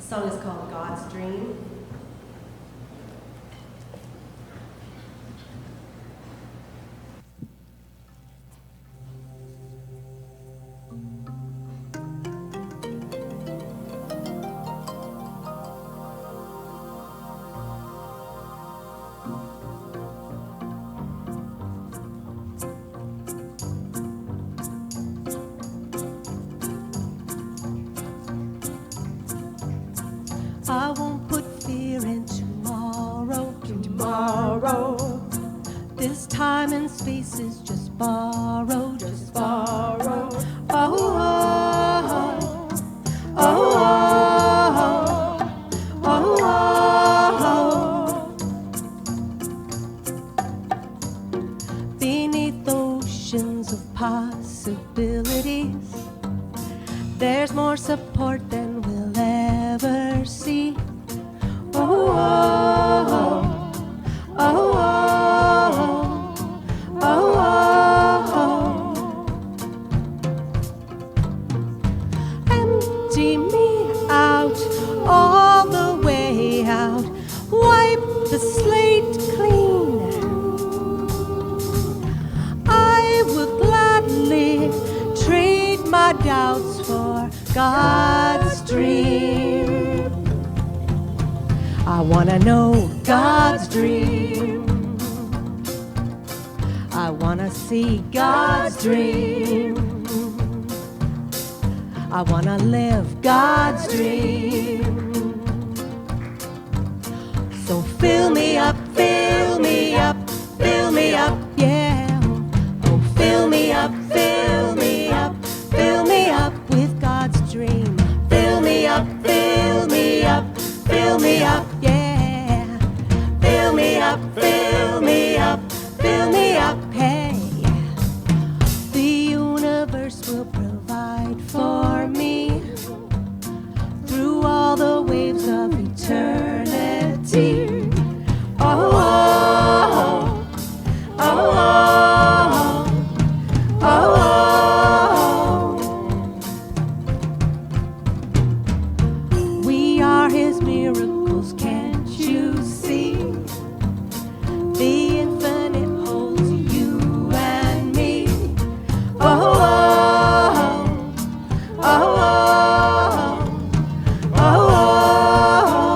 song is called God's Dream. I won't put fear in tomorrow. This time and space is just borrowed. Oh, oh, oh, oh, oh, oh. Beneath oceans of possibilities, there's more support than we'll ever see. Oh, oh, oh, oh, oh, oh. Empty me out, all the way out. Wipe the slate clean. I would gladly trade my doubts for God's dream. I wanna know God's dream. I wanna see God's dream. I wanna live God's dream. So fill me up, fill me up, fill me up, yeah. Oh, fill me up, fill me up, fill me up with God's dream. Fill me up, fill me up, fill me up, yeah. Fill me up, fill me up, fill me up, hey. The universe will provide for me through all the waves of eternity. Oh, oh, oh, oh, oh, oh. We are His miracles, can't you see? The infinite holds you and me. Oh, oh, oh, oh, oh, oh.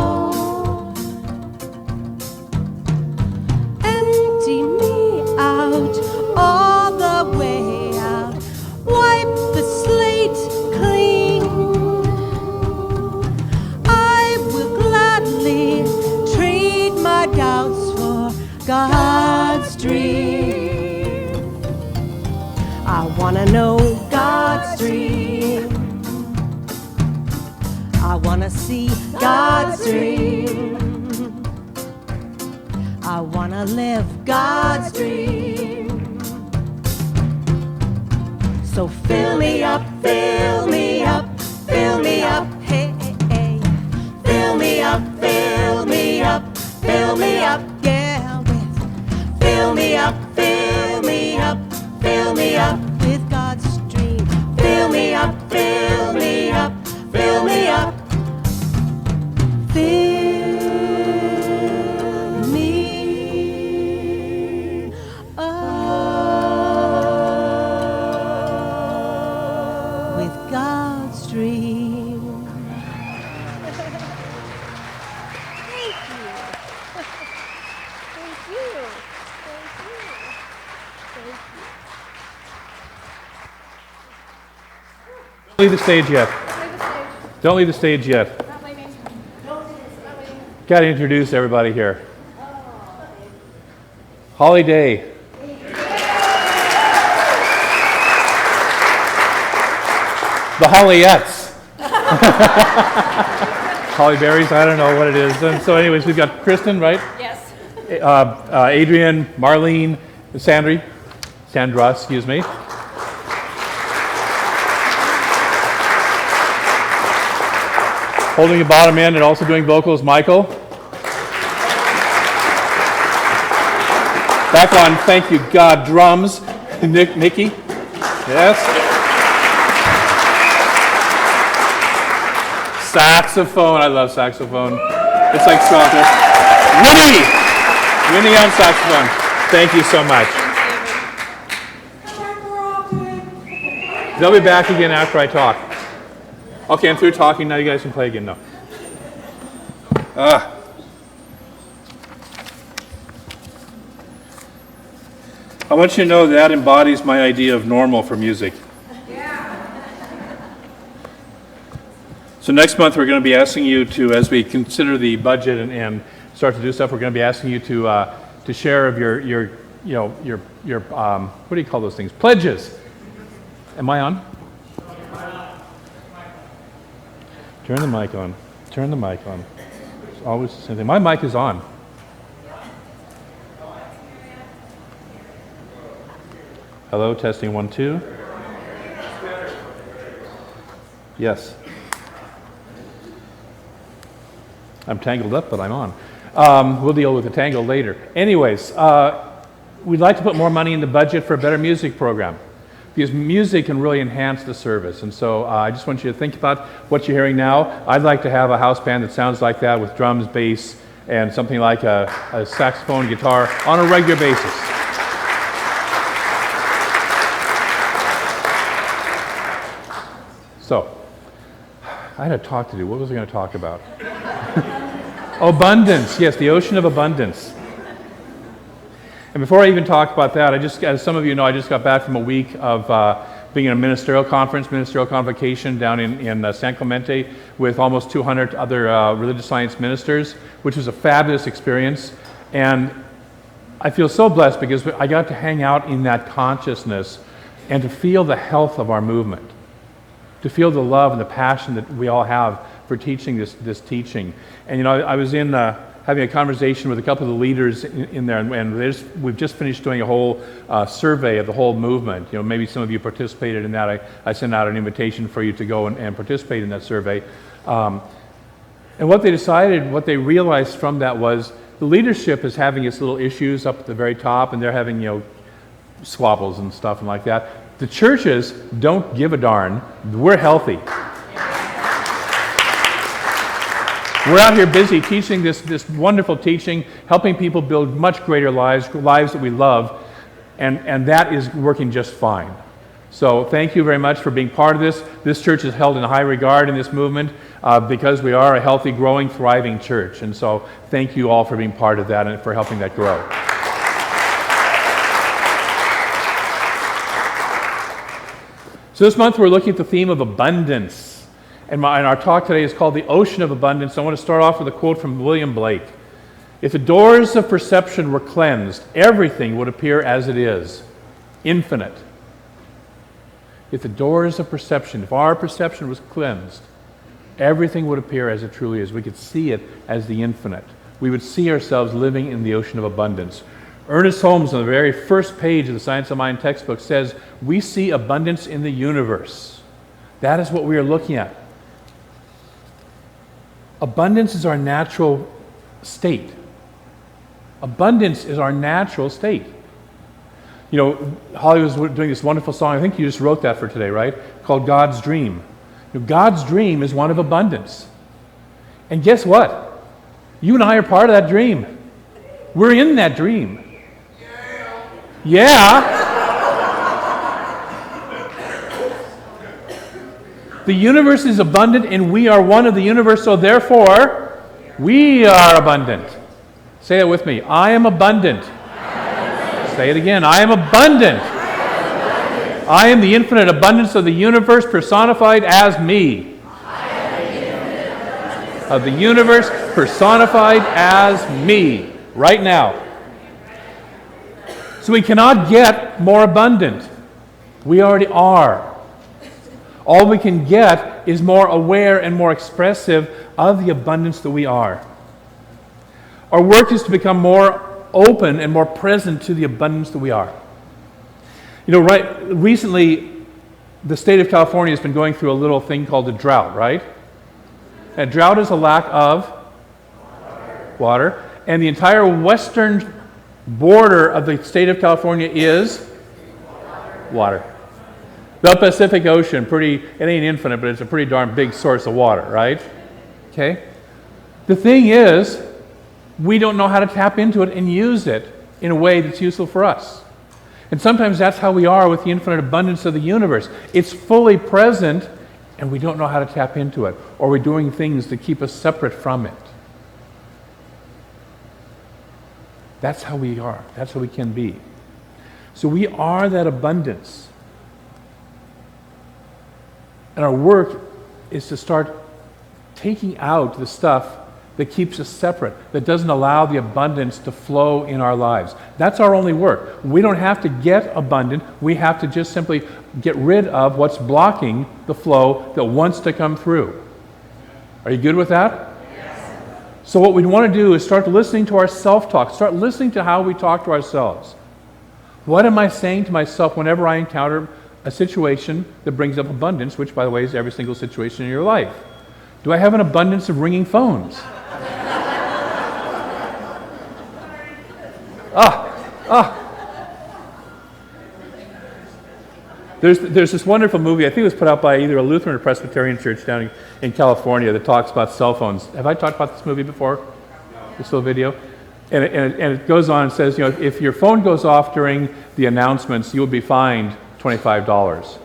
Empty me out, all the way out. Wipe the slate clean. I will gladly trade my doubts for God's dream. I wanna know God's dream. I wanna see God's dream. I wanna live God's dream. So fill me up, fill me up, fill me up, hey, hey, hey. Fill me up, fill me up, fill me up, yeah, with fill me up, fill me up, fill me up with God's dream. Fill me up, fill me up, fill me up. Fill me up with God's dream. Thank you. Thank you. Thank you. Thank you. Don't leave the stage yet. Leave the stage. Don't leave the stage yet. Not leaving. Not leaving. Got to introduce everybody here. Holly Day. The Hollyettes. Holly Berries, I don't know what it is. And so anyways, we've got Kristen, right? Yes. Adrian, Marlene, Sandra, excuse me. Holding the bottom end and also doing vocals, Michael. Back on Thank You God drums, Nikki. Yes. Saxophone. I love saxophone. It's like soccer. Winnie on saxophone. Thank you so much. They'll be back again after I talk. Okay, I'm through talking. Now you guys can play again. No. I want you to know that embodies my idea of normal for music. So next month we're going to be asking you to, as we consider the budget and start to do stuff, we're going to be asking you to share of your what do you call those things? Pledges. Am I on? Turn the mic on. Turn the mic on. It's always the same thing. My mic is on. Hello, testing 1, 2. Yes. I'm tangled up, but I'm on. We'll deal with the tangle later. Anyways, we'd like to put more money in the budget for a better music program, because music can really enhance the service. And so I just want you to think about what you're hearing now. I'd like to have a house band that sounds like that with drums, bass, and something like a saxophone, guitar on a regular basis. So, I had a talk to do. What was I going to talk about? Abundance. Yes, the ocean of abundance. And before I even talk about that, as some of you know, I just got back from a week of being in a ministerial convocation down in San Clemente with almost 200 other religious science ministers, which was a fabulous experience. And I feel so blessed because I got to hang out in that consciousness and to feel the health of our movement, to feel the love and the passion that we all have for teaching this teaching. And you know, I was in having a conversation with a couple of the leaders in there, and we've just finished doing a whole survey of the whole movement. You know, maybe some of you participated in that. I sent out an invitation for you to go and participate in that survey. And what they decided, what they realized from that was the leadership is having its little issues up at the very top, and they're having, you know, squabbles and stuff and like that. The churches don't give a darn. We're healthy. We're out here busy teaching this wonderful teaching, helping people build much greater lives that we love, and that is working just fine. So thank you very much for being part of this. This church is held in high regard in this movement because we are a healthy, growing, thriving church. And so thank you all for being part of that and for helping that grow. So this month we're looking at the theme of abundance. And our talk today is called The Ocean of Abundance. I want to start off with a quote from William Blake. If the doors of perception were cleansed, everything would appear as it is, infinite. If the doors of perception, if our perception was cleansed, everything would appear as it truly is. We could see it as the infinite. We would see ourselves living in the ocean of abundance. Ernest Holmes, on the very first page of the Science of Mind textbook, says, we see abundance in the universe. That is what we are looking at. Abundance is our natural state. Abundance is our natural state. You know, Holly was doing this wonderful song, I think you just wrote that for today, right? Called God's Dream. You know, God's dream is one of abundance. And guess what? You and I are part of that dream. We're in that dream. Yeah. The universe is abundant and we are one of the universe, so therefore, we are abundant. Say that with me. I am abundant. Say it again. I am abundant. I am the infinite abundance of the universe personified as me. Of the universe personified as me. Right now. So we cannot get more abundant. We already are. All we can get is more aware and more expressive of the abundance that we are. Our work is to become more open and more present to the abundance that we are. You know, recently, the state of California has been going through a little thing called a drought, right? A drought is a lack of water. And the entire western border of the state of California is water. The Pacific Ocean, it ain't infinite, but it's a pretty darn big source of water, right? Okay? The thing is, we don't know how to tap into it and use it in a way that's useful for us. And sometimes that's how we are with the infinite abundance of the universe. It's fully present, and we don't know how to tap into it, or we're doing things to keep us separate from it. That's how we are. That's how we can be. So we are that abundance. And our work is to start taking out the stuff that keeps us separate, that doesn't allow the abundance to flow in our lives. That's our only work. We don't have to get abundant. We have to just simply get rid of what's blocking the flow that wants to come through. Are you good with that? So what we want to do is start listening to our self-talk. Start listening to how we talk to ourselves. What am I saying to myself whenever I encounter a situation that brings up abundance, which, by the way, is every single situation in your life? Do I have an abundance of ringing phones? There's this wonderful movie, I think it was put out by either a Lutheran or Presbyterian church down in California, that talks about cell phones. Have I talked about this movie before? This little video? And it goes on and says, if your phone goes off during the announcements, you will be fined $25.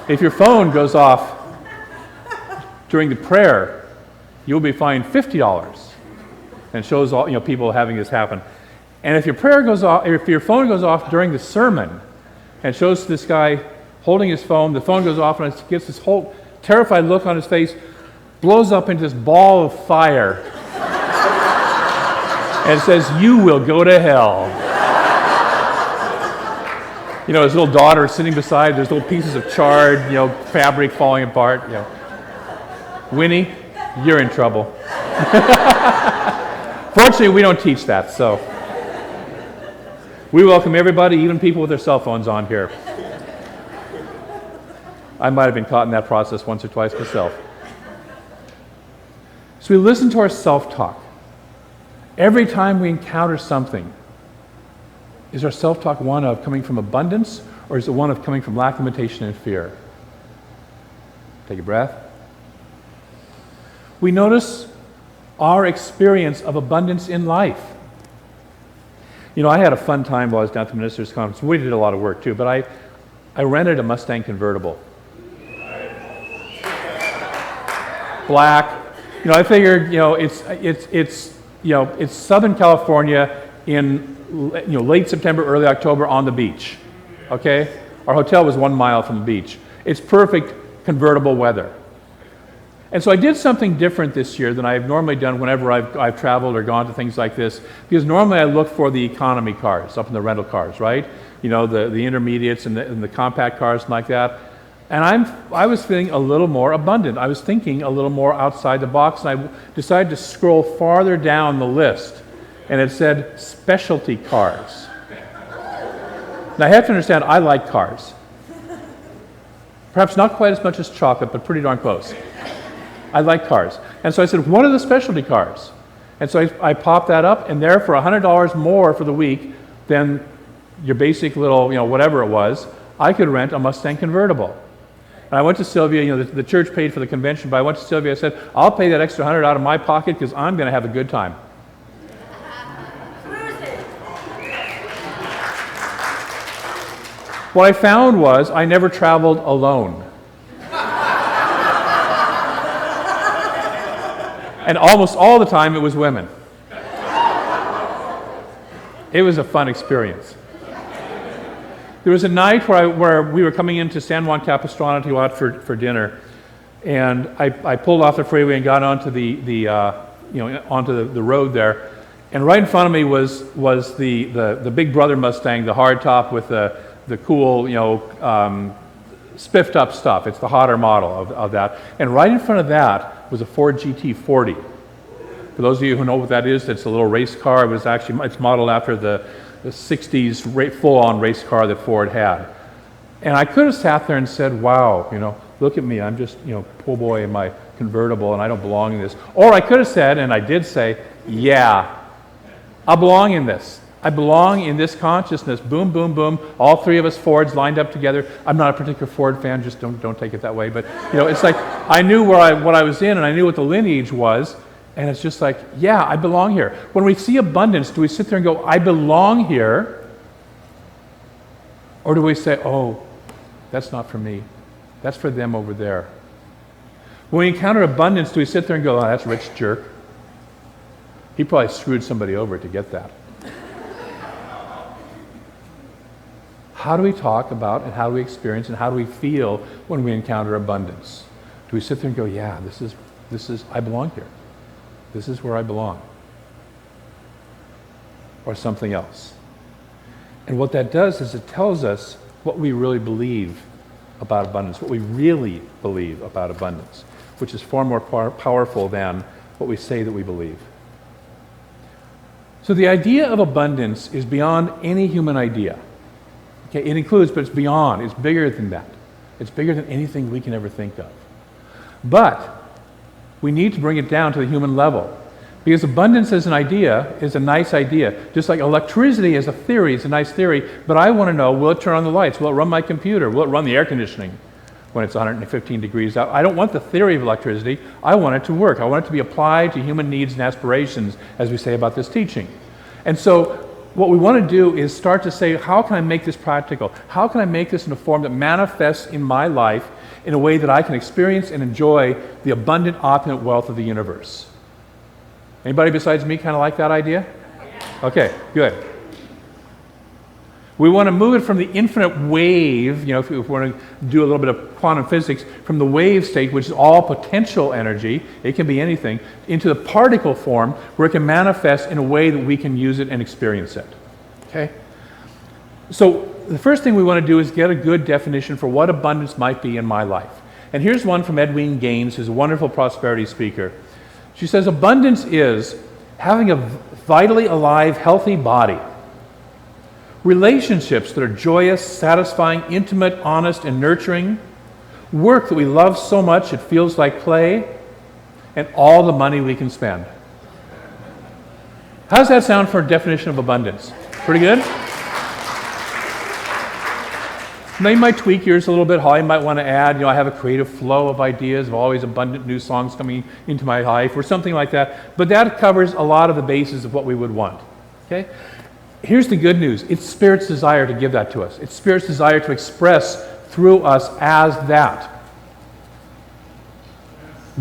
If your phone goes off during the prayer, you'll be fined $50. And it shows all people having this happen. And if your phone goes off during the sermon, and shows this guy holding his phone, the phone goes off and it gets this whole terrified look on his face, blows up into this ball of fire, and says, "You will go to hell." His little daughter sitting beside, there's little pieces of charred, fabric falling apart. Winnie, you're in trouble. Fortunately, we don't teach that, so. We welcome everybody, even people with their cell phones on here. I might have been caught in that process once or twice myself. So we listen to our self-talk. Every time we encounter something, is our self-talk one of coming from abundance, or is it one of coming from lack, limitation, and fear? Take a breath. We notice our experience of abundance in life. I had a fun time while I was down at the Ministers' Conference. We did a lot of work too, but I rented a Mustang convertible. Black. I figured, it's Southern California in late September, early October on the beach. Okay? Our hotel was 1 mile from the beach. It's perfect convertible weather. And so I did something different this year than I've normally done whenever I've traveled or gone to things like this, because normally I look for the economy cars, up in the rental cars, right? The intermediates and the compact cars and like that. And I was feeling a little more abundant. I was thinking a little more outside the box, and I decided to scroll farther down the list, and it said specialty cars. Now I have to understand, I like cars. Perhaps not quite as much as chocolate, but pretty darn close. I like cars. And so I said, what are the specialty cars? And so I popped that up, and there for $100 more for the week than your basic little, whatever it was, I could rent a Mustang convertible. And I went to Sylvia, the church paid for the convention, but I went to Sylvia, I said, I'll pay that extra $100 out of my pocket because I'm going to have a good time. What I found was I never traveled alone. And almost all the time it was women. It was a fun experience. There was a night where we were coming into San Juan Capistrano to go out for dinner, and I pulled off the freeway and got onto onto the road there, and right in front of me was the Big Brother Mustang, the hard top with the cool spiffed up stuff. It's the hotter model of that, and right in front of that was a Ford GT40. For those of you who know what that is, it's a little race car. It's modeled after the 60s full-on race car that Ford had. And I could have sat there and said, wow, look at me, I'm just, poor boy in my convertible and I don't belong in this. Or I could have said, and I did say, yeah, I belong in this. I belong in this consciousness. Boom, boom, boom. All three of us Fords lined up together. I'm not a particular Ford fan, just don't take it that way. But it's like I knew what I was in, and I knew what the lineage was, and it's just like, yeah, I belong here. When we see abundance, do we sit there and go, I belong here? Or do we say, oh, that's not for me. That's for them over there. When we encounter abundance, do we sit there and go, oh, that's a rich jerk? He probably screwed somebody over to get that. How do we talk about and how do we experience and how do we feel when we encounter abundance? Do we sit there and go, yeah, this is I belong here. This is where I belong. Or something else. And what that does is it tells us what we really believe about abundance, what we really believe about abundance, which is far more powerful than what we say that we believe. So the idea of abundance is beyond any human idea. Okay, it includes, but it's beyond, it's bigger than that. It's bigger than anything we can ever think of. But we need to bring it down to the human level. Because abundance as an idea is a nice idea. Just like electricity as a theory is a nice theory, but I want to know, will it turn on the lights? Will it run my computer? Will it run the air conditioning when it's 115 degrees out? I don't want the theory of electricity. I want it to work. I want it to be applied to human needs and aspirations, as we say about this teaching. And so what we want to do is start to say, how can I make this practical? How can I make this in a form that manifests in my life in a way that I can experience and enjoy the abundant, opulent wealth of the universe? Anybody besides me kind of like that idea? Okay, good. We want to move it from the infinite wave, if we want to do a little bit of quantum physics, from the wave state, which is all potential energy, it can be anything, into the particle form where it can manifest in a way that we can use it and experience it. Okay? So the first thing we want to do is get a good definition for what abundance might be in my life. And here's one from Edwene Gaines, who's a wonderful prosperity speaker. She says, abundance is having a vitally alive, healthy body, relationships that are joyous, satisfying, intimate, honest, and nurturing, work that we love so much it feels like play, and all the money we can spend. How does that sound for a definition of abundance? Pretty good? Now you might tweak yours a little bit. How you might want to add, I have a creative flow of ideas, of always abundant new songs coming into my life, or something like that. But that covers a lot of the bases of what we would want. Okay? Here's the good news. It's Spirit's desire to give that to us. It's Spirit's desire to express through us as that.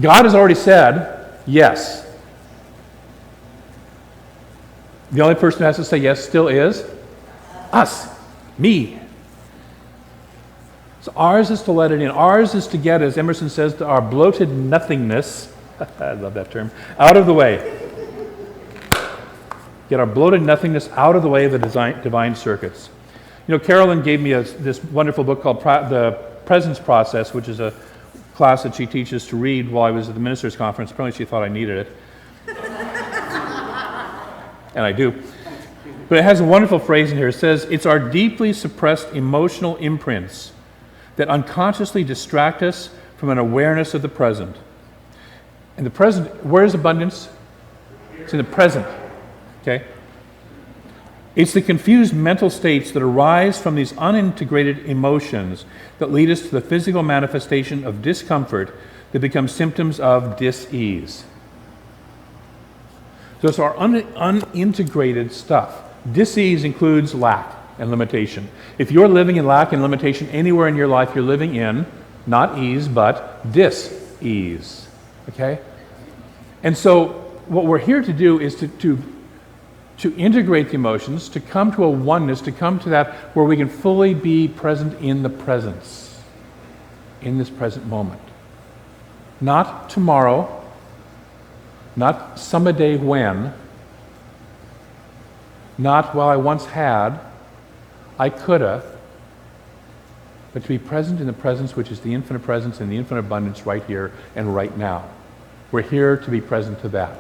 God has already said yes. The only person who has to say yes still is us, me. So ours is to let it in. Ours is to get, as Emerson says, to our bloated nothingness, I love that term, out of the way. Get our bloated nothingness out of the way of the divine circuits. Carolyn gave me this wonderful book called The Presence Process, which is a class that she teaches to read while I was at the ministers' conference. Apparently she thought I needed it. And I do. But it has a wonderful phrase in here. It says, it's our deeply suppressed emotional imprints that unconsciously distract us from an awareness of the present. And the present, where is abundance? It's in the present. Okay? It's the confused mental states that arise from these unintegrated emotions that lead us to the physical manifestation of discomfort that become symptoms of dis-ease. So it's our unintegrated stuff. Dis-ease includes lack and limitation. If you're living in lack and limitation anywhere in your life, you're living in, not ease, but dis-ease. Okay? And so what we're here to do is to integrate the emotions, to come to a oneness, to come to that where we can fully be present in the presence, in this present moment. Not tomorrow, not someday when, not, well, I once had, I coulda, but to be present in the presence which is the infinite presence and the infinite abundance right here and right now. We're here to be present to that.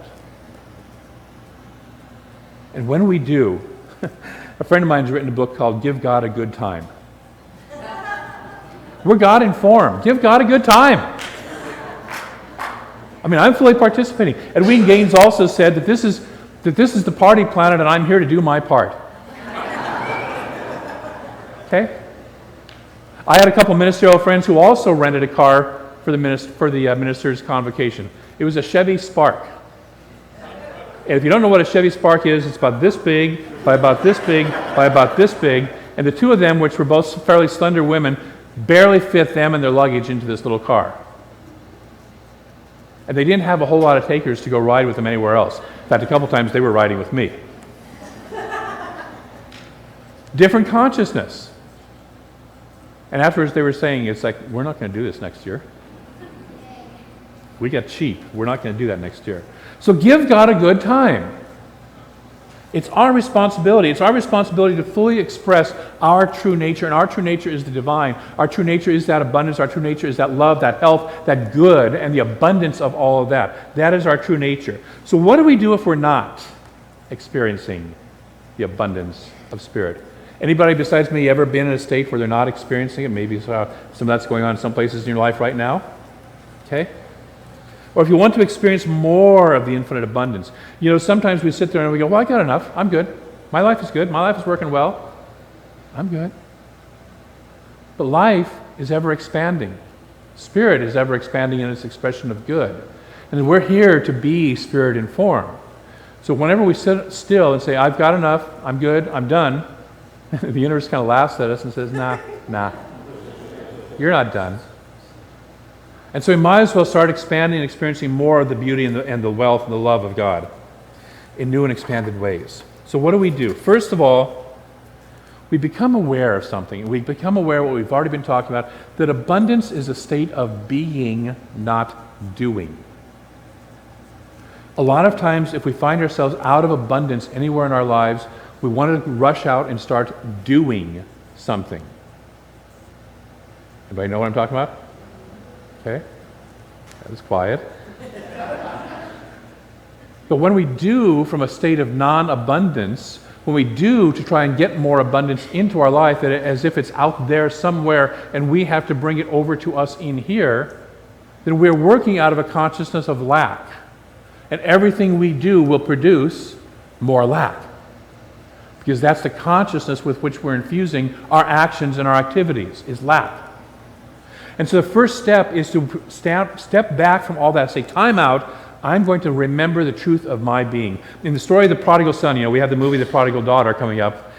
And when we do, a friend of mine has written a book called Give God a Good Time. We're God informed. Give God a good time. I mean, I'm fully participating. Edwene Gaines also said that this is the party planet and I'm here to do my part. Okay? I had a couple ministerial friends who also rented a car for the minister's convocation. It was a Chevy Spark. And if you don't know what a Chevy Spark is, it's about this big, by about this big, by about this big. And the two of them, which were both fairly slender women, barely fit them and their luggage into this little car. And they didn't have a whole lot of takers to go ride with them anywhere else. In fact, a couple times they were riding with me. Different consciousness. And afterwards they were saying, it's like, we're not going to do this next year. We got cheap. We're not going to do that next year. So give God a good time. It's our responsibility. It's our responsibility to fully express our true nature, and our true nature is the divine. Our true nature is that abundance. Our true nature is that love, that health, that good, and the abundance of all of that. That is our true nature. So what do we do if we're not experiencing the abundance of Spirit? Anybody besides me ever been in a state where they're not experiencing it? Maybe some of that's going on in some places in your life right now. Okay? Or if you want to experience more of the infinite abundance. You know, sometimes we sit there and we go, well, I got enough. I'm good. My life is good. My life is working well. I'm good. But life is ever expanding. Spirit is ever expanding in its expression of good. And we're here to be Spirit informed. So whenever we sit still and say, I've got enough, I'm good, I'm done, the universe kind of laughs at us and says, nah, you're not done. And so we might as well start expanding and experiencing more of the beauty and the wealth and the love of God in new and expanded ways. So what do? First of all, we become aware of something. We become aware of what we've already been talking about, that abundance is a state of being, not doing. A lot of times, if we find ourselves out of abundance anywhere in our lives, we want to rush out and start doing something. Anybody know what I'm talking about? Okay, that was quiet. But when we do from a state of non-abundance, when we do to try and get more abundance into our life, that as if it's out there somewhere and we have to bring it over to us in here, then we're working out of a consciousness of lack. And everything we do will produce more lack. Because that's the consciousness with which we're infusing our actions and our activities, is lack. And so the first step is to step back from all that, say, time out, I'm going to remember the truth of my being. In the story of the prodigal son, we have the movie The Prodigal Daughter coming up.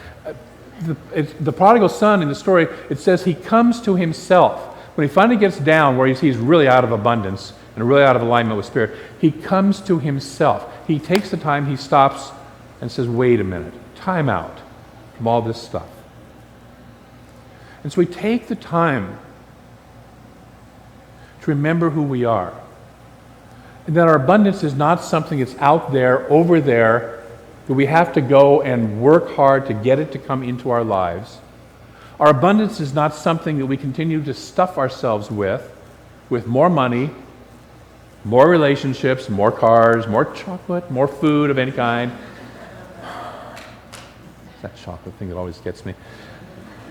The prodigal son in the story, it says he comes to himself. When he finally gets down where he's really out of abundance and really out of alignment with Spirit, he comes to himself. He takes the time, he stops and says, wait a minute, time out from all this stuff. And so we take the time to remember who we are. And that our abundance is not something that's out there, over there, that we have to go and work hard to get it to come into our lives. Our abundance is not something that we continue to stuff ourselves with more money, more relationships, more cars, more chocolate, more food of any kind. It's that chocolate thing that always gets me.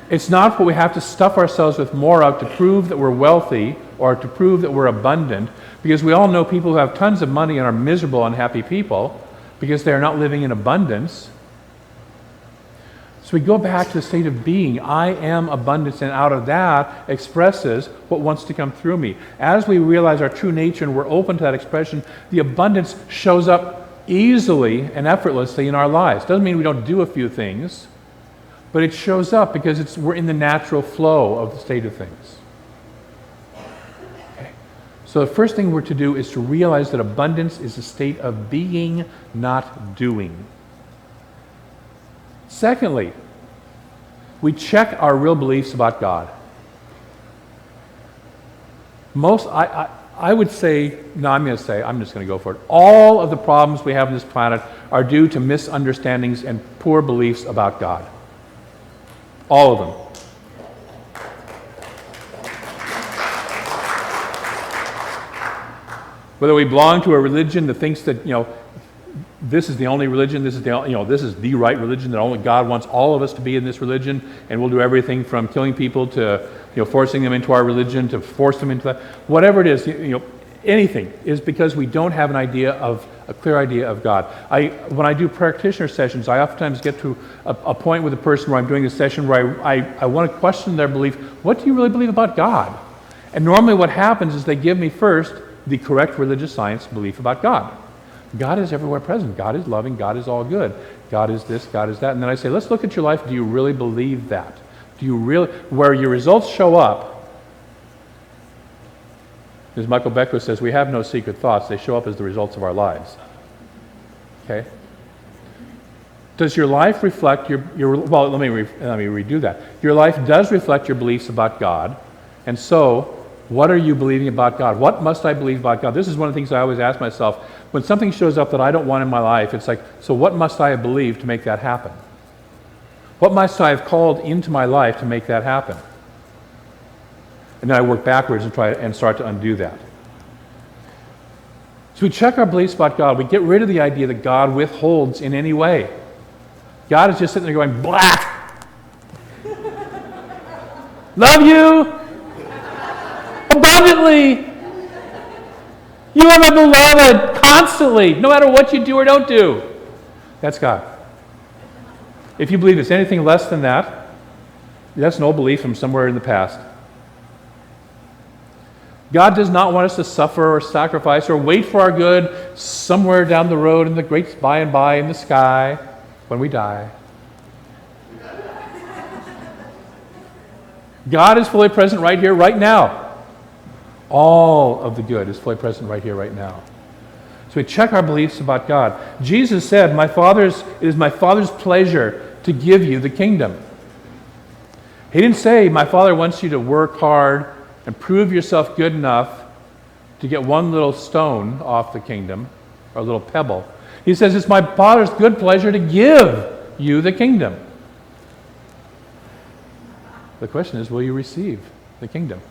It's not what we have to stuff ourselves with more of to prove that we're wealthy or to prove that we're abundant, because we all know people who have tons of money and are miserable, unhappy people because they're not living in abundance. So we go back to the state of being. I am abundance, and out of that expresses what wants to come through me. As we realize our true nature and we're open to that expression, the abundance shows up easily and effortlessly in our lives. Doesn't mean we don't do a few things, but it shows up because we're in the natural flow of the state of things. Okay. So the first thing we're to do is to realize that abundance is a state of being, not doing. Secondly, we check our real beliefs about God. I would say, I'm just going to go for it. All of the problems we have on this planet are due to misunderstandings and poor beliefs about God. All of them. Whether we belong to a religion that thinks that, this is the only religion, this is the right religion, that only God wants all of us to be in this religion, and we'll do everything from killing people to, forcing them into our religion, to force them into that. Whatever it is, anything, is because we don't have a clear idea of God. When I do practitioner sessions, I oftentimes get to a point with a person where I'm doing a session where I want to question their belief. What do you really believe about God? And normally what happens is they give me first the correct religious science belief about God. God is everywhere present. God is loving. God is all good. God is this. God is that. And then I say, let's look at your life. Do you really believe that? Do you really, where your results show up, as Michael Beckwith says, we have no secret thoughts. They show up as the results of our lives. Okay? Does your life reflect well, let me redo that. Your life does reflect your beliefs about God. And so, what are you believing about God? What must I believe about God? This is one of the things I always ask myself. When something shows up that I don't want in my life, it's like, so what must I have believed to make that happen? What must I have called into my life to make that happen? And then I work backwards and try and start to undo that. So we check our beliefs about God. We get rid of the idea that God withholds in any way. God is just sitting there going, blah! Love you! Abundantly! You are my beloved constantly, no matter what you do or don't do. That's God. If you believe it's anything less than that, that's an old belief from somewhere in the past. God does not want us to suffer or sacrifice or wait for our good somewhere down the road in the great by and by in the sky when we die. God is fully present right here, right now. All of the good is fully present right here, right now. So we check our beliefs about God. Jesus said, it is my Father's pleasure to give you the kingdom. He didn't say, my Father wants you to work hard and prove yourself good enough to get one little stone off the kingdom, or a little pebble. He says, it's my Father's good pleasure to give you the kingdom. The question is, will you receive the kingdom?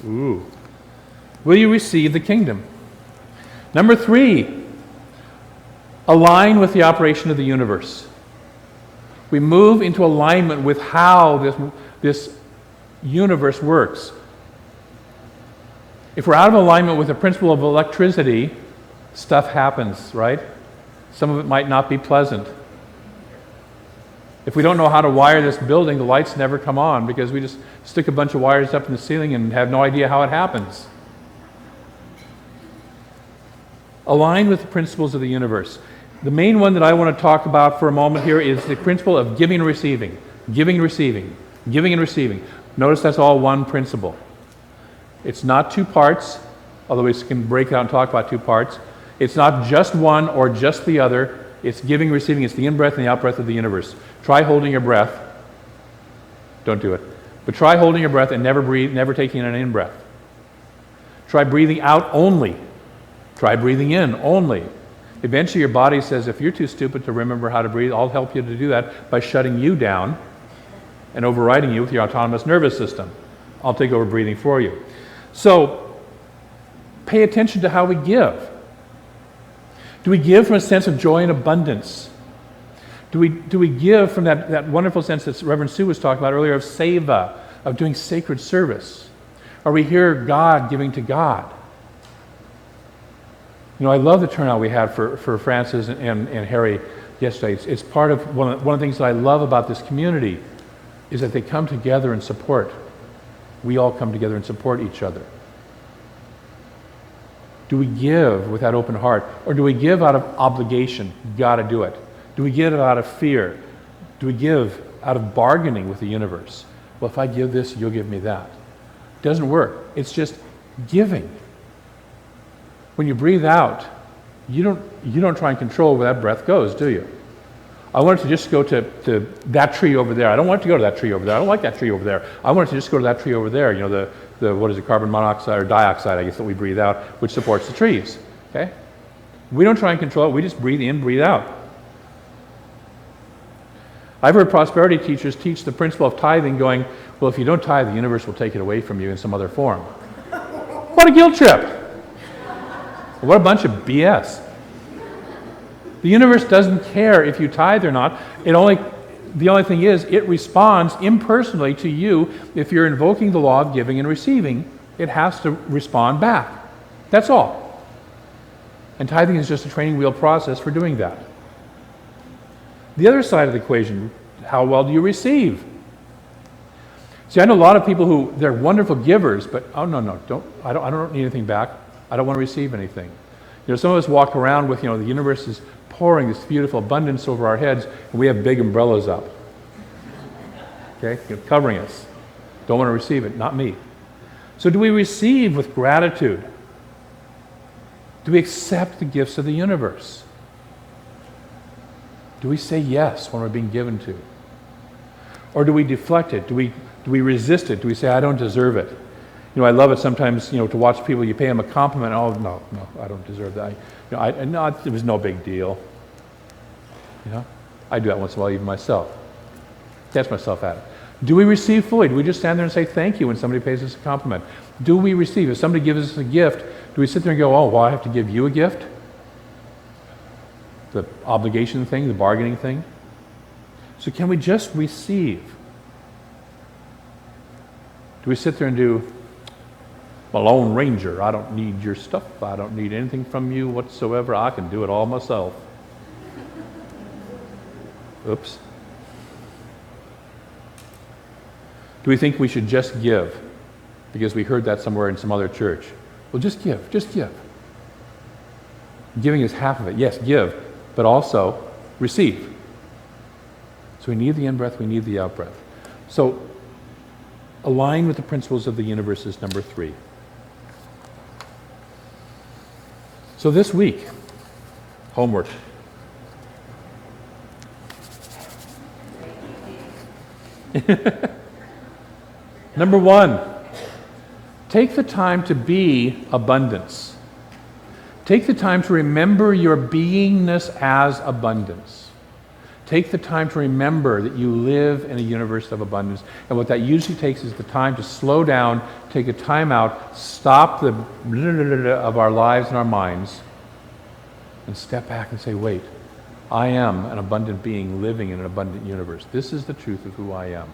Ooh. Will you receive the kingdom? Number 3, align with the operation of the universe. We move into alignment with how this universe works. If we're out of alignment with the principle of electricity, stuff happens, right? Some of it might not be pleasant. If we don't know how to wire this building, the lights never come on because we just stick a bunch of wires up in the ceiling and have no idea how it happens. Align with the principles of the universe. The main one that I want to talk about for a moment here is the principle of giving and receiving. Giving and receiving. Giving and receiving. Notice that's all one principle. It's not two parts, although we can break it out and talk about two parts. It's not just one or just the other. It's giving and receiving. It's the in-breath and the out-breath of the universe. Try holding your breath. Don't do it. But try holding your breath and never taking an in-breath. Try breathing out only. Try breathing in only. Eventually your body says, if you're too stupid to remember how to breathe, I'll help you to do that by shutting you down and overriding you with your autonomous nervous system. I'll take over breathing for you. So, pay attention to how we give. Do we give from a sense of joy and abundance? Do we give from that wonderful sense that Reverend Sue was talking about earlier of seva, of doing sacred service? Are we here God giving to God? You know, I love the turnout we had for Francis and Harry yesterday. It's part of one of the things that I love about this community is that they come together and support. We all come together and support each other. Do we give with that open heart? Or do we give out of obligation? Got to do it. Do we give out of fear? Do we give out of bargaining with the universe? Well, if I give this, you'll give me that. It doesn't work. It's just giving. When you breathe out, you don't try and control where that breath goes, do you? I want it to just go to that tree over there. I don't want it to go to that tree over there. I don't like that tree over there. I want it to just go to that tree over there. You know, the what is it, carbon monoxide or dioxide, I guess, that we breathe out, which supports the trees. Okay? We don't try and control it. We just breathe in, breathe out. I've heard prosperity teachers teach the principle of tithing going, well, if you don't tithe, the universe will take it away from you in some other form. What a guilt trip. What a bunch of BS. The universe doesn't care if you tithe or not. The only thing is, it responds impersonally to you if you're invoking the law of giving and receiving It has to respond back. That's all. And tithing is just a training wheel process for doing that. The other side of the equation, how well do you receive? See, I know a lot of people who, they're wonderful givers, but oh no, I don't need anything back. I don't want to receive anything. You know, some of us walk around with, the universe is pouring this beautiful abundance over our heads, and we have big umbrellas up. Okay, covering us. Don't want to receive it, not me. So do we receive with gratitude? Do we accept the gifts of the universe? Do we say yes when we're being given to? Or do we deflect it? Do we resist it? Do we say, I don't deserve it? I love it sometimes, to watch people, you pay them a compliment, oh, no, I don't deserve that. It was no big deal. I do that once in a while, even myself. Catch myself at it. Do we receive fully? Do we just stand there and say thank you when somebody pays us a compliment? Do we receive? If somebody gives us a gift, do we sit there and go, oh, well, I have to give you a gift? The obligation thing, the bargaining thing? So can we just receive? Do we sit there and do, I'm a Lone Ranger, I don't need your stuff, I don't need anything from you whatsoever, I can do it all myself. Oops. Do we think we should just give because we heard that somewhere in some other church? Well, just give. Giving is half of it. Yes, give, but also receive. So we need the in-breath, we need the out-breath. So align with the principles of the universe is number 3. So this week, homework. Number 1, take the time to be abundance. Take the time to remember your beingness as abundance. Take the time to remember that you live in a universe of abundance. And what that usually takes is the time to slow down, take a time out, stop the of our lives and our minds, and step back and say, wait, I am an abundant being living in an abundant universe. This is the truth of who I am.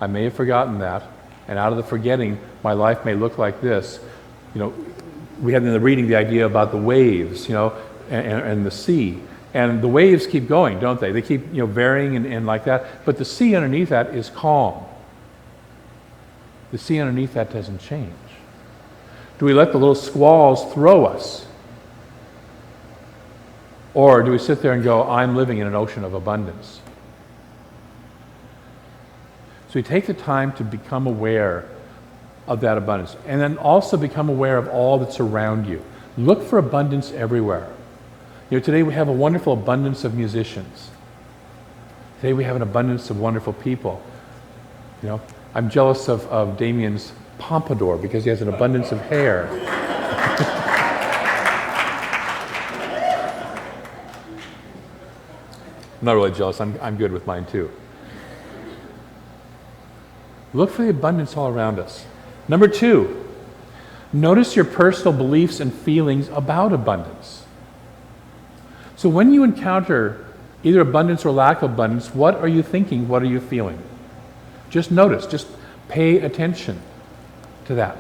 I may have forgotten that, and out of the forgetting, my life may look like this. We had in the reading the idea about the waves, and the sea. And the waves keep going, don't they? They keep, varying and like that. But the sea underneath that is calm. The sea underneath that doesn't change. Do we let the little squalls throw us? Or do we sit there and go, I'm living in an ocean of abundance? So we take the time to become aware of that abundance. And then also become aware of all that's around you. Look for abundance everywhere. Today we have a wonderful abundance of musicians. Today we have an abundance of wonderful people. I'm jealous of Damien's pompadour because he has an abundance of hair. I'm not really jealous. I'm good with mine too. Look for the abundance all around us. Number 2, notice your personal beliefs and feelings about abundance. So when you encounter either abundance or lack of abundance, what are you thinking? What are you feeling? Just notice. Just pay attention to that.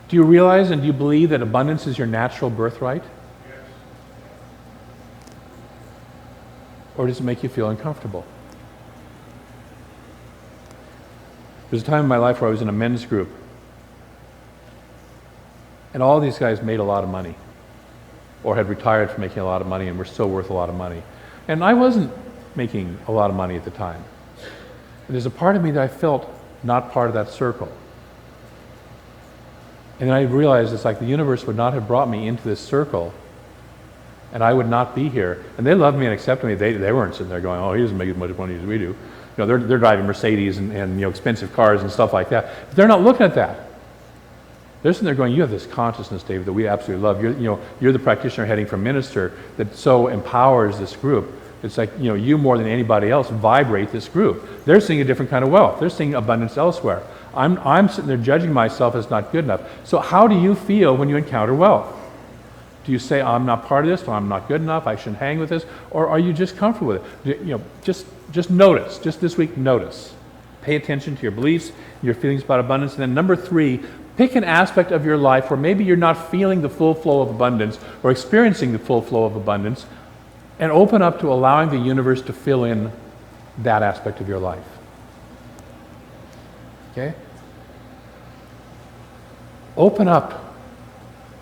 Do you realize and do you believe that abundance is your natural birthright? Yes. Or does it make you feel uncomfortable? There's a time in my life where I was in a men's group, and all these guys made a lot of money, or had retired from making a lot of money and were still worth a lot of money. And I wasn't making a lot of money at the time. And there's a part of me that I felt not part of that circle. And then I realized it's like the universe would not have brought me into this circle, and I would not be here. And they loved me and accepted me. They weren't sitting there going, oh, he doesn't make as much money as we do. They're driving Mercedes and expensive cars and stuff like that. But they're not looking at that. They're sitting there going, you have this consciousness, David, that we absolutely love. You're the practitioner heading from minister that so empowers this group. It's like, you more than anybody else vibrate this group. They're seeing a different kind of wealth. They're seeing abundance elsewhere. I'm sitting there judging myself as not good enough. So how do you feel when you encounter wealth? Do you say, I'm not part of this, or I'm not good enough, I shouldn't hang with this? Or are you just comfortable with it? Just notice. Just this week, notice. Pay attention to your beliefs, your feelings about abundance. And then number 3, pick an aspect of your life where maybe you're not feeling the full flow of abundance or experiencing the full flow of abundance, and open up to allowing the universe to fill in that aspect of your life. Okay? Open up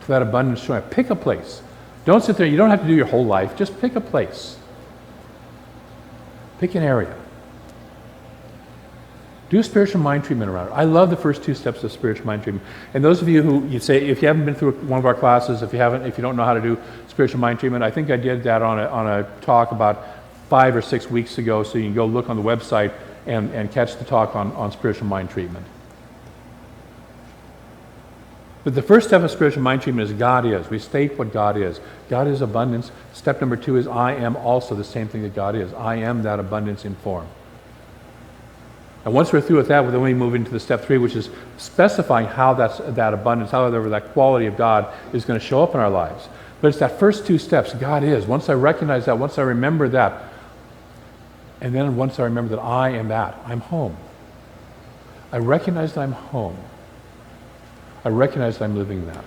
to that abundance showing up. Pick a place. Don't sit there. You don't have to do your whole life. Just pick a place. Pick an area. Do a spiritual mind treatment around it. I love the first 2 steps of spiritual mind treatment. And those of you who you say, if you haven't been through one of our classes, if you don't know how to do spiritual mind treatment, I think I did that on a talk about 5 or 6 weeks ago. So you can go look on the website and catch the talk on spiritual mind treatment. But the first step of spiritual mind treatment is God is. We state what God is. God is abundance. Step number 2 is I am also the same thing that God is. I am that abundance in form. And once we're through with that, then we move into the step 3, which is specifying how that abundance, how that quality of God is going to show up in our lives. But it's that first 2 steps, God is. Once I recognize that, once I remember that, and then once I remember that I am that, I'm home. I recognize that I'm home. I recognize that I'm living that.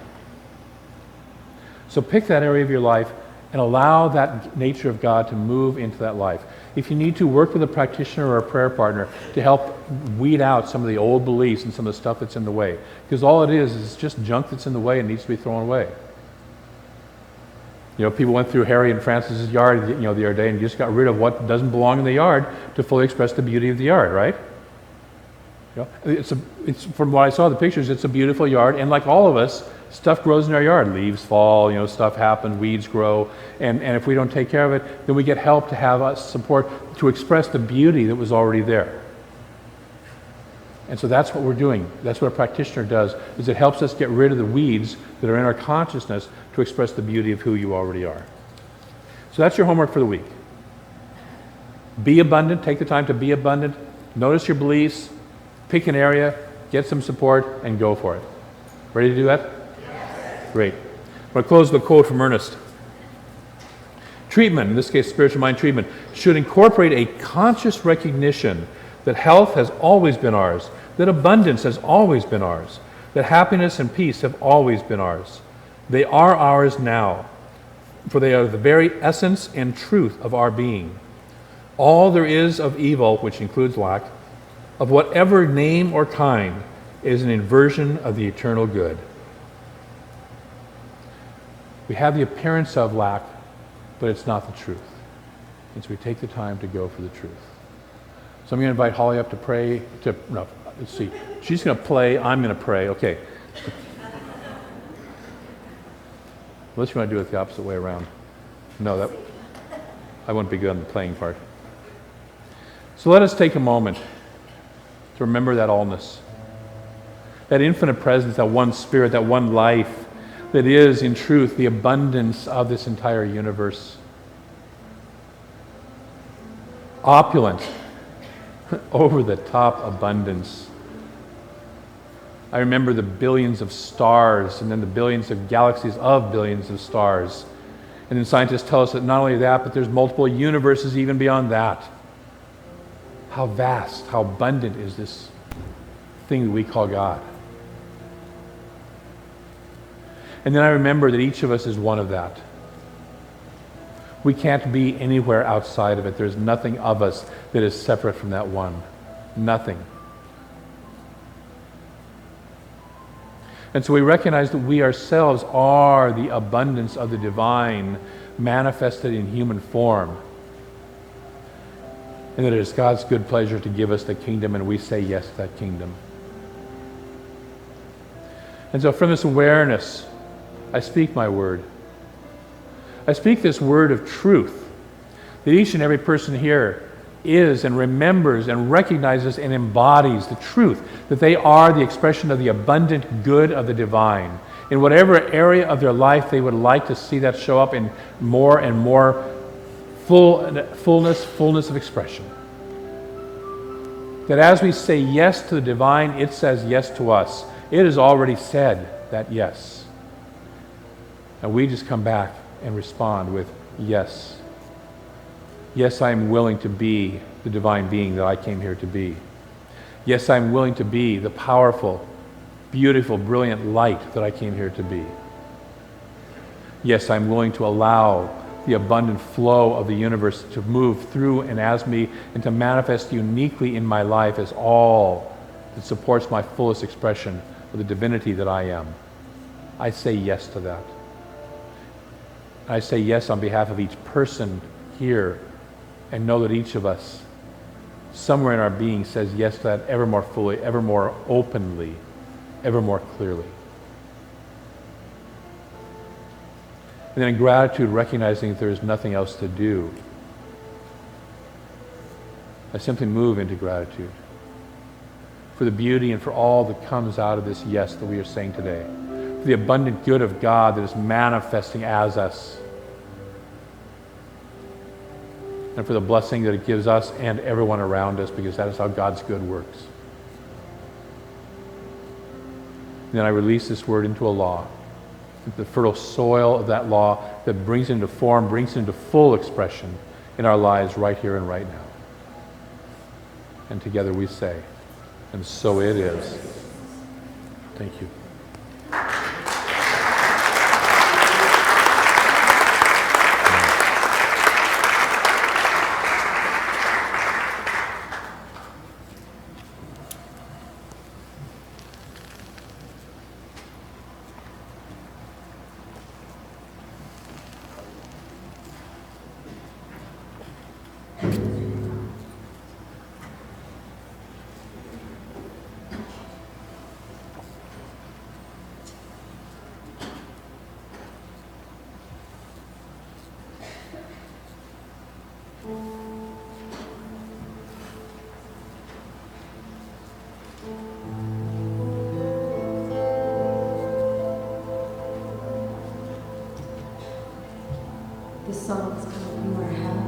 So pick that area of your life and allow that nature of God to move into that life. If you need to, work with a practitioner or a prayer partner to help weed out some of the old beliefs and some of the stuff that's in the way. Because all it is just junk that's in the way and needs to be thrown away. You know, people went through Harry and Francis's yard, the other day, and just got rid of what doesn't belong in the yard to fully express the beauty of the yard, right? You know, it's from what I saw in the pictures, it's a beautiful yard, and like all of us, stuff grows in our yard. Leaves fall, stuff happens, weeds grow, and if we don't take care of it, then we get help to have us support to express the beauty that was already there. And so that's what we're doing. That's what a practitioner does, is it helps us get rid of the weeds that are in our consciousness to express the beauty of who you already are. So that's your homework for the week. Be abundant. Take the time to be abundant. Notice your beliefs. Pick an area. Get some support and go for it. Ready to do that? Yes. Great. I'm going to close with a quote from Ernest. Treatment, in this case spiritual mind treatment, should incorporate a conscious recognition that health has always been ours, that abundance has always been ours, that happiness and peace have always been ours. They are ours now, for they are the very essence and truth of our being. All there is of evil, which includes lack, of whatever name or kind, is an inversion of the eternal good. We have the appearance of lack, but it's not the truth. And so we take the time to go for the truth. So I'm going to invite Holly up to pray. Let's see. She's going to play. I'm going to pray. Okay. Unless you want to do it the opposite way around. No, I wouldn't be good on the playing part. So let us take a moment to remember that allness, that infinite presence, that one spirit, that one life that is, in truth, the abundance of this entire universe. Opulent, over the top abundance. I remember the billions of stars and then the billions of galaxies of billions of stars. And then scientists tell us that not only that, but there's multiple universes even beyond that. How vast, how abundant is this thing that we call God? And then I remember that each of us is one of that. We can't be anywhere outside of it. There's nothing of us that is separate from that one. Nothing. And so we recognize that we ourselves are the abundance of the divine manifested in human form. And that it is God's good pleasure to give us the kingdom, and we say yes to that kingdom. And so from this awareness, I speak my word. I speak this word of truth, that each and every person here is and remembers and recognizes and embodies the truth, that they are the expression of the abundant good of the divine. In whatever area of their life they would like to see that show up in more and more fullness of expression. That as we say yes to the divine, it says yes to us. It has already said that yes. And we just come back and respond with yes. Yes, I am willing to be the divine being that I came here to be. Yes, I'm willing to be the powerful, beautiful, brilliant light that I came here to be. Yes, I'm willing to allow the abundant flow of the universe to move through and as me and to manifest uniquely in my life as all that supports my fullest expression of the divinity that I am. I say yes to that. I say yes on behalf of each person here, and know that each of us, somewhere in our being, says yes to that ever more fully, ever more openly, ever more clearly. And then in gratitude, recognizing that there is nothing else to do, I simply move into gratitude for the beauty and for all that comes out of this yes that we are saying today, for the abundant good of God that is manifesting as us, and for the blessing that it gives us and everyone around us, because that is how God's good works. And then I release this word into a law, the fertile soil of that law that brings it into form, brings it into full expression in our lives right here and right now. And together we say, and so it is. Thank you. This song is called You Are Heaven.